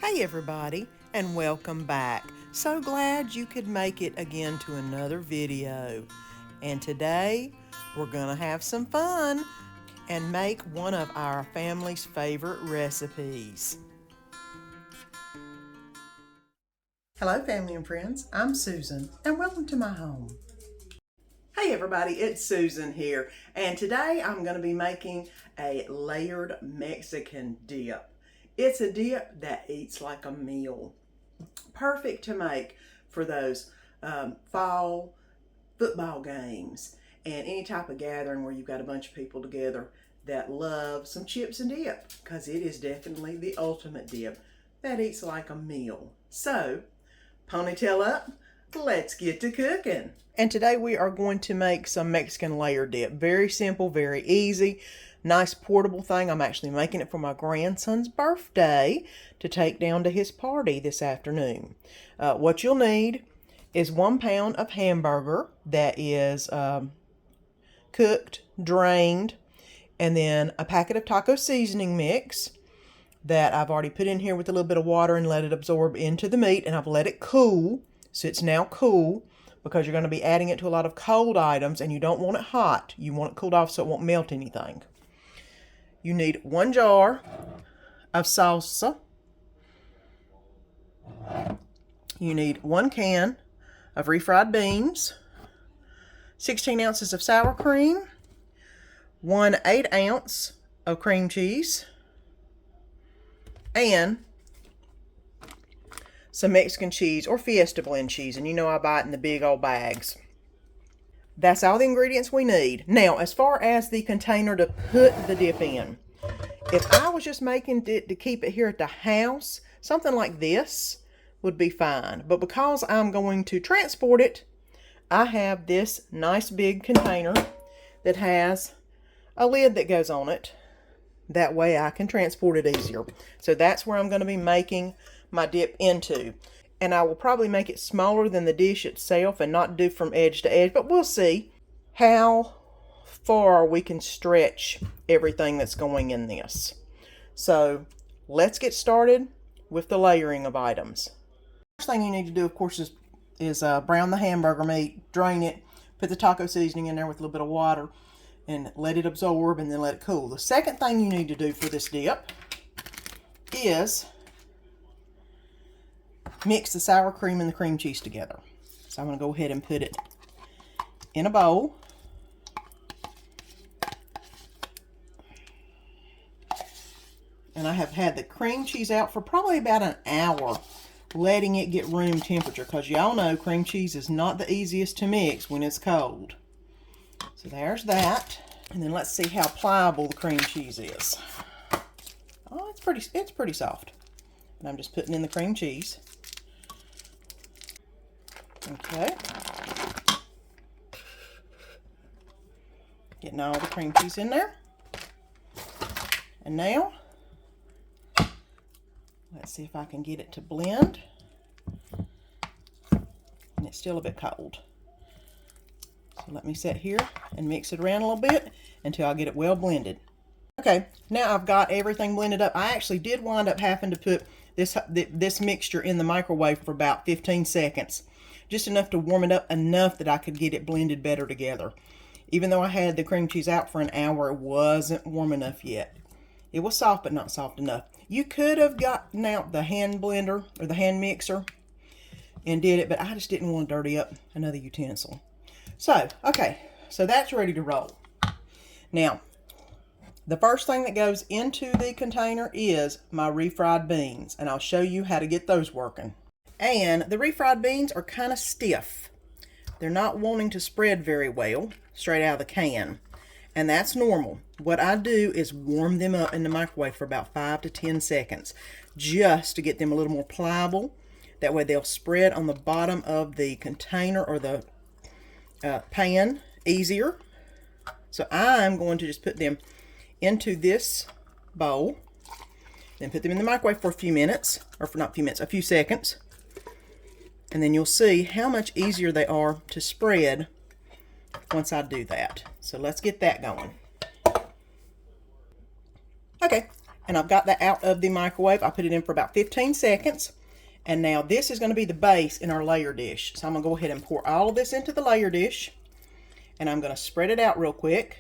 Hey everybody, and welcome back. So glad you could make it again to another video. And today we're gonna have some fun and make one of our family's favorite recipes. Hello family and friends, I'm Susan and welcome to my home. Hey everybody, it's Susan here, and today I'm going to be making a layered Mexican dip. It's a dip that eats like a meal. Perfect to make for those fall football games and any type of gathering where you've got a bunch of people together that love some chips and dip, because it is definitely the ultimate dip that eats like a meal. So, ponytail up, let's get to cooking. And today we are going to make some Mexican layer dip. Very simple, very easy, nice portable thing. I'm actually making it for my grandson's birthday to take down to his party this afternoon. What you'll need is 1 pound of hamburger that is cooked, drained, and then a packet of taco seasoning mix that I've already put in here with a little bit of water and let it absorb into the meat, and I've let it cool. So it's now cool, because you're going to be adding it to a lot of cold items and you don't want it hot. You want it cooled off so it won't melt anything. You need 1 jar of salsa. You need 1 can of refried beans, 16 ounces of sour cream, 1 8-ounce of cream cheese, and some Mexican cheese or Fiesta blend cheese, and you know I buy it in the big old bags. That's all the ingredients we need. Now, as far as the container to put the dip in, if I was just making it to keep it here at the house, something like this would be fine. But because I'm going to transport it, I have this nice big container that has a lid that goes on it. That way I can transport it easier. So that's where I'm going to be making my dip into. And I will probably make it smaller than the dish itself and not do from edge to edge, but we'll see how far we can stretch everything that's going in this. So let's get started with the layering of items. First thing you need to do, of course, is brown the hamburger meat, drain it, put the taco seasoning in there with a little bit of water, and let it absorb and then let it cool. The second thing you need to do for this dip is mix the sour cream and the cream cheese together. So I'm going to go ahead and put it in a bowl. And I have had the cream cheese out for probably about an hour, letting it get room temperature, because y'all know cream cheese is not the easiest to mix when it's cold. So there's that. And then let's see how pliable the cream cheese is. Oh, it's pretty soft. And I'm just putting in the cream cheese. Okay. Getting all the cream cheese in there. And now, let's see if I can get it to blend. And it's still a bit cold. So let me sit here and mix it around a little bit until I get it well blended. Okay, now I've got everything blended up. I actually did wind up having to put this mixture in the microwave for about 15 seconds. Just enough to warm it up enough that I could get it blended better together. Even though I had the cream cheese out for an hour, it wasn't warm enough yet. It was soft, but not soft enough. You could have gotten out the hand blender or the hand mixer and did it, but I just didn't want to dirty up another utensil. So, okay, so that's ready to roll. Now, the first thing that goes into the container is my refried beans, and I'll show you how to get those working. And the refried beans are kind of stiff. They're not wanting to spread very well straight out of the can, and that's normal. What I do is warm them up in the microwave for about 5 to 10 seconds, just to get them a little more pliable. That way they'll spread on the bottom of the container or the pan easier. So I'm going to just put them into this bowl, then put them in the microwave for a few minutes, or for not a few minutes, a few seconds. And then you'll see how much easier they are to spread once I do that. So let's get that going. Okay, And I've got that out of the microwave. I put it in for about 15 seconds. And now this is going to be the base in our layer dish. So I'm going to go ahead and pour all of this into the layer dish. And I'm going to spread it out real quick.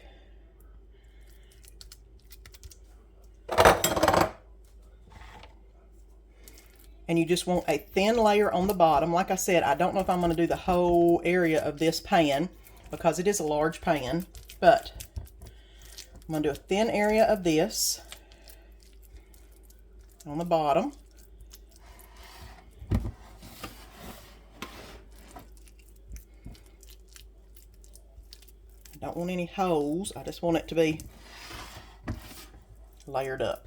And you just want a thin layer on the bottom. Like I said, I don't know if I'm going to do the whole area of this pan because it is a large pan, but I'm going to do a thin area of this on the bottom. I don't want any holes. I just want it to be layered up.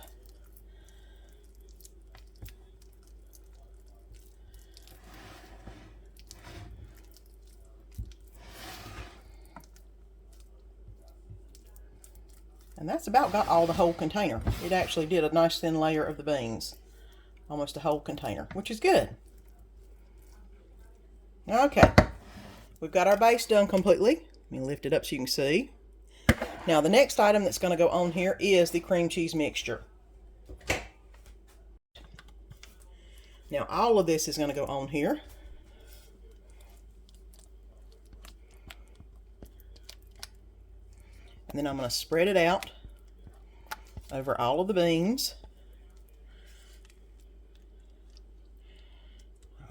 And that's about got all the whole container. It actually did a nice thin layer of the beans. Almost a whole container, which is good. Okay, we've got our base done completely. Let me lift it up so you can see. Now the next item that's going to go on here is the cream cheese mixture. Now all of this is going to go on here. And then I'm going to spread it out over all of the beans.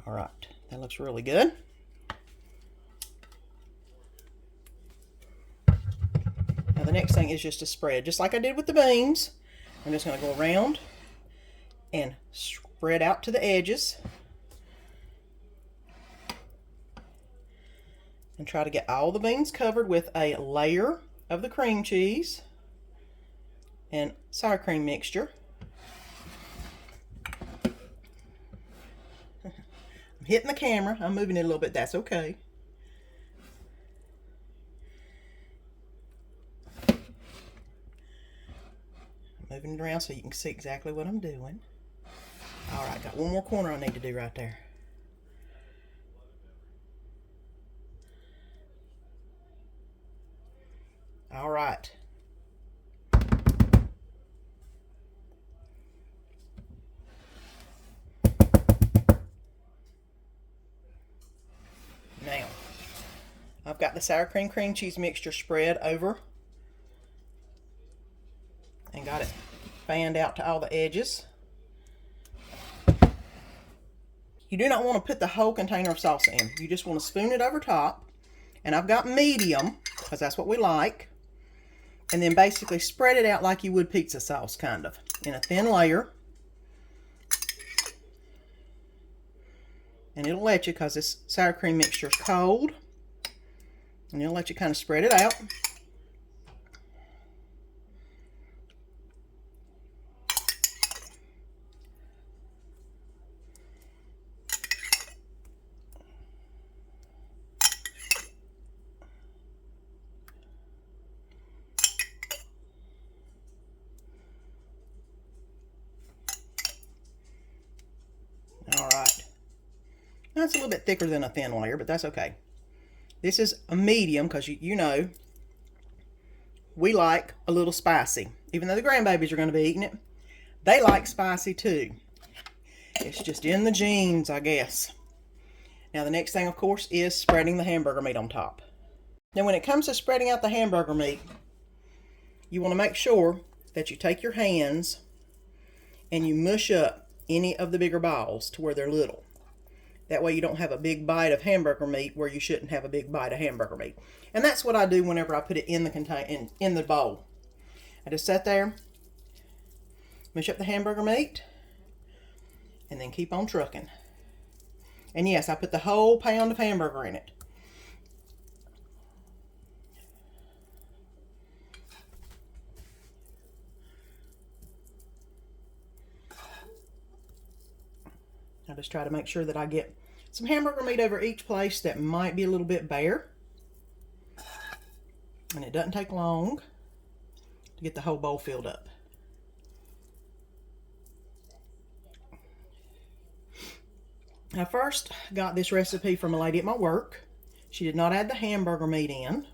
All right, that looks really good. Now the next thing is just to spread, just like I did with the beans. I'm just going to go around and spread out to the edges. And try to get all the beans covered with a layer of the cream cheese and sour cream mixture. I'm hitting the camera. I'm moving it a little bit. That's okay. I'm moving it around so you can see exactly what I'm doing. All right, got one more corner I need to do right there. All right. Now, I've got the sour cream cheese mixture spread over and got it fanned out to all the edges. You do not want to put the whole container of salsa in. You just want to spoon it over top. And I've got medium because that's what we like. And then basically spread it out like you would pizza sauce, kind of, in a thin layer. And it'll let you, because this sour cream mixture is cold, and it'll let you kind of spread it out. All right. That's a little bit thicker than a thin layer, but that's okay. This is a medium because you know we like a little spicy. Even though the grandbabies are going to be eating it, they like spicy too. It's just in the genes, I guess. Now the next thing, of course, is spreading the hamburger meat on top. Now when it comes to spreading out the hamburger meat, you want to make sure that you take your hands and you mush up any of the bigger balls to where they're little. That way you don't have a big bite of hamburger meat where you shouldn't have a big bite of hamburger meat. And that's what I do whenever I put it in the container, in the bowl. I just sit there, mush up the hamburger meat, and then keep on trucking. And yes, I put the whole pound of hamburger in it. I just try to make sure that I get some hamburger meat over each place that might be a little bit bare. And it doesn't take long to get the whole bowl filled up. I first got this recipe from a lady at my work. She did not add the hamburger meat in.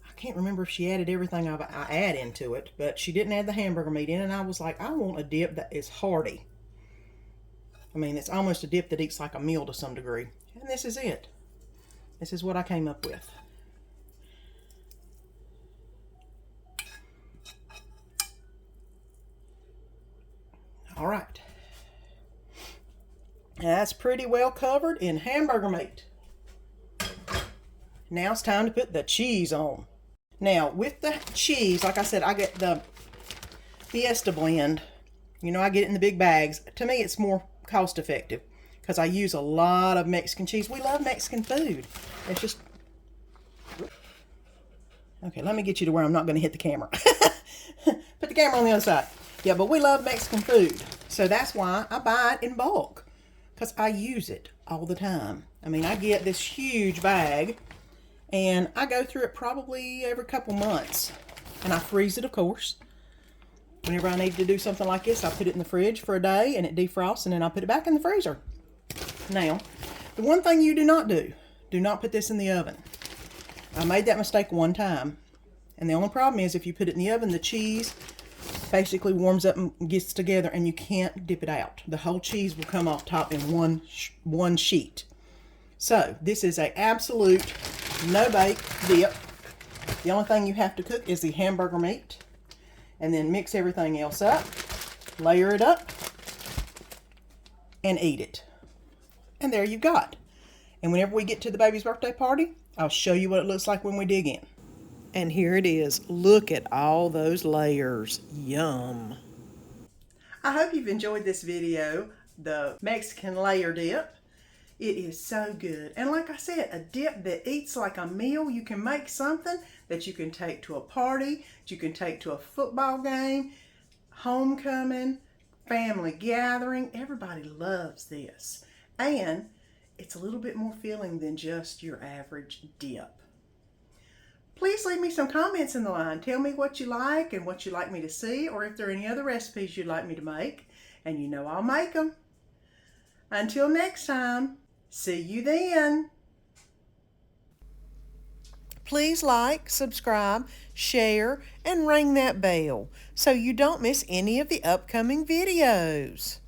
I can't remember if she added everything I add into it, but she didn't add the hamburger meat in, and I was like, I want a dip that is hearty. I mean, it's almost a dip that eats like a meal to some degree. And this is it. This is what I came up with. All right. That's pretty well covered in hamburger meat. Now it's time to put the cheese on. Now, with the cheese, like I said, I get the Fiesta blend. You know, I get it in the big bags. To me, it's more cost effective because I use a lot of Mexican cheese. We love Mexican food. It's just... Okay, let me get you to where I'm not going to hit the camera. Put the camera on the other side. Yeah, but we love Mexican food. So that's why I buy it in bulk. Because I use it all the time. I mean, I get this huge bag. And I go through it probably every couple months. And I freeze it, of course. Whenever I need to do something like this, I put it in the fridge for a day and it defrosts, and then I put it back in the freezer. Now, the one thing you do not put this in the oven. I made that mistake one time. And the only problem is if you put it in the oven, the cheese basically warms up and gets together and you can't dip it out. The whole cheese will come off top in one sheet. So, this is an absolute no-bake dip. The only thing you have to cook is the hamburger meat. And then mix everything else up. Layer it up. And eat it. And there you got. And whenever we get to the baby's birthday party, I'll show you what it looks like when we dig in. And here it is. Look at all those layers. Yum. I hope you've enjoyed this video, the Mexican layer dip. It is so good. And like I said, a dip that eats like a meal. You can make something that you can take to a party, that you can take to a football game, homecoming, family gathering. Everybody loves this. And it's a little bit more filling than just your average dip. Please leave me some comments in the line. Tell me what you like and what you'd like me to see, or if there are any other recipes you'd like me to make. And you know I'll make them. Until next time, see you then. Please like, subscribe, share, and ring that bell so you don't miss any of the upcoming videos.